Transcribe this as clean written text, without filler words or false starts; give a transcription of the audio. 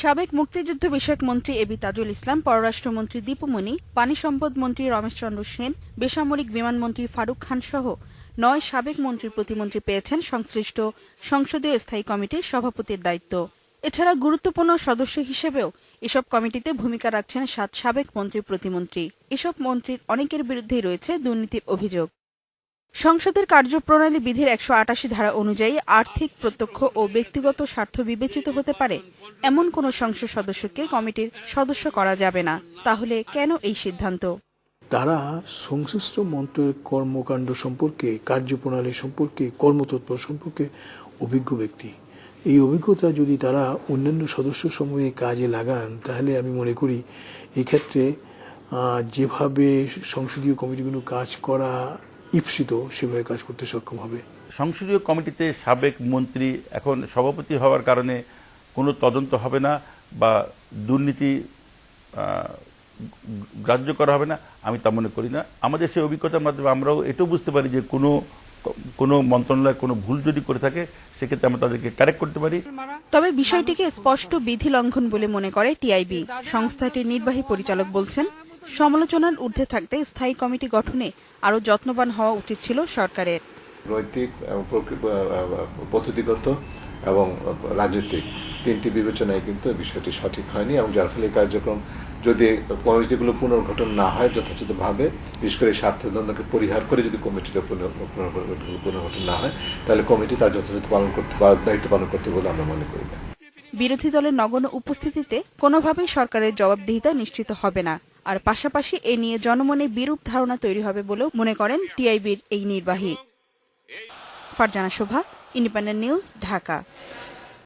সাবেক মুক্তিযুদ্ধ বিষয়ক মন্ত্রী এবি তাজুল ইসলাম, পররাষ্ট্রমন্ত্রী দীপু মনি, পানি সম্পদ মন্ত্রী রমেশ চন্দ্র সেন, বেসামরিক বিমান মন্ত্রী ফারুক খান সহ ৯ সাবেক মন্ত্রী প্রতিমন্ত্রী পেয়েছেন সংশ্লিষ্ট সংসদীয় স্থায়ী কমিটির সভাপতির দায়িত্ব। এছাড়া গুরুত্বপূর্ণ সদস্য হিসেবেও এসব কমিটিতে ভূমিকা রাখছেন ৭ সাবেক মন্ত্রী প্রতিমন্ত্রী। এসব মন্ত্রীর অনেকের বিরুদ্ধেই রয়েছে দুর্নীতির অভিযোগ। সংসদের কার্যপ্রণালী বিধির ১৮৮ ধারা অনুযায়ী আর্থিক, প্রত্যক্ষ ও ব্যক্তিগত স্বার্থ বিবেচিত হতে পারে এমন কোনো সংসদ সদস্যকে কমিটির সদস্য করা যাবে না। তাহলে কেন এই সিদ্ধান্ত? তারা সংশ্লিষ্ট মন্ত্রের কর্মকাণ্ড সম্পর্কে, কার্যপ্রণালী সম্পর্কে, কর্মতৎপর সম্পর্কে অভিজ্ঞ ব্যক্তি। এই অভিজ্ঞতা যদি তারা অন্যান্য সদস্য সমূহে কাজে লাগান, তাহলে আমি মনে করি এক্ষেত্রে যেভাবে সংসদীয় কমিটিগুলো কাজ করা ইপ্সিত, সেভাবে কাজ করতে সক্ষম হবে। সংসদীয় কমিটিতে সাবেক মন্ত্রী এখন সভাপতি হওয়ার কারণে কোনো তদন্ত হবে না বা দুর্নীতি গ্রাহ্য করা হবে না, আমি তা মনে করি না। আমাদের সেই অভিজ্ঞতার মাধ্যমে আমরাও এটাও বুঝতে পারি যে কোনো মন্ত্রণালয় কোনো ভুল যদি করে থাকে, সেক্ষেত্রে আমরা তাদেরকে কারেক্ট করতে পারি। তবে বিষয়টিকে স্পষ্ট বিধি লঙ্ঘন বলে মনে করে টিআইবি। সংস্থাটির নির্বাহী পরিচালক বলছেন, সমালোচনার ঊর্ধ্বে থাকতে স্থায়ী কমিটি গঠনে আরও যত্নবান হওয়া উচিত ছিল সরকারের। নৈতিক, পদ্ধতিগত এবং রাজনৈতিক তিনটি বিবেচনায় কিন্তু বিষয়টি সঠিক হয়নি, এবং যার ফলে কার্যক্রম যদি কমিটিগুলো পুনর্গঠন না হয় যথাযথভাবে, বিশেষ করে স্বার্থদ্বন্দ্বকে পরিহার করে যদি কমিটিটা পুনর্গঠন না হয়, তাহলে কমিটি তার যথাযথ দায়িত্ব পালন করতে বলে আমরা মনে করি না। বিরোধী দলের নগণ্য উপস্থিতিতে কোনোভাবেই সরকারের জবাবদিহিতা নিশ্চিত হবে না, আর পাশাপাশি এ নিয়ে জনমনে বিরূপ ধারণা তৈরি হবে বলেও মনে করেন টিআইবির এই নির্বাহী। ফারজানা শোভা, ইন্ডিপেন্ডেন্ট নিউজ, ঢাকা।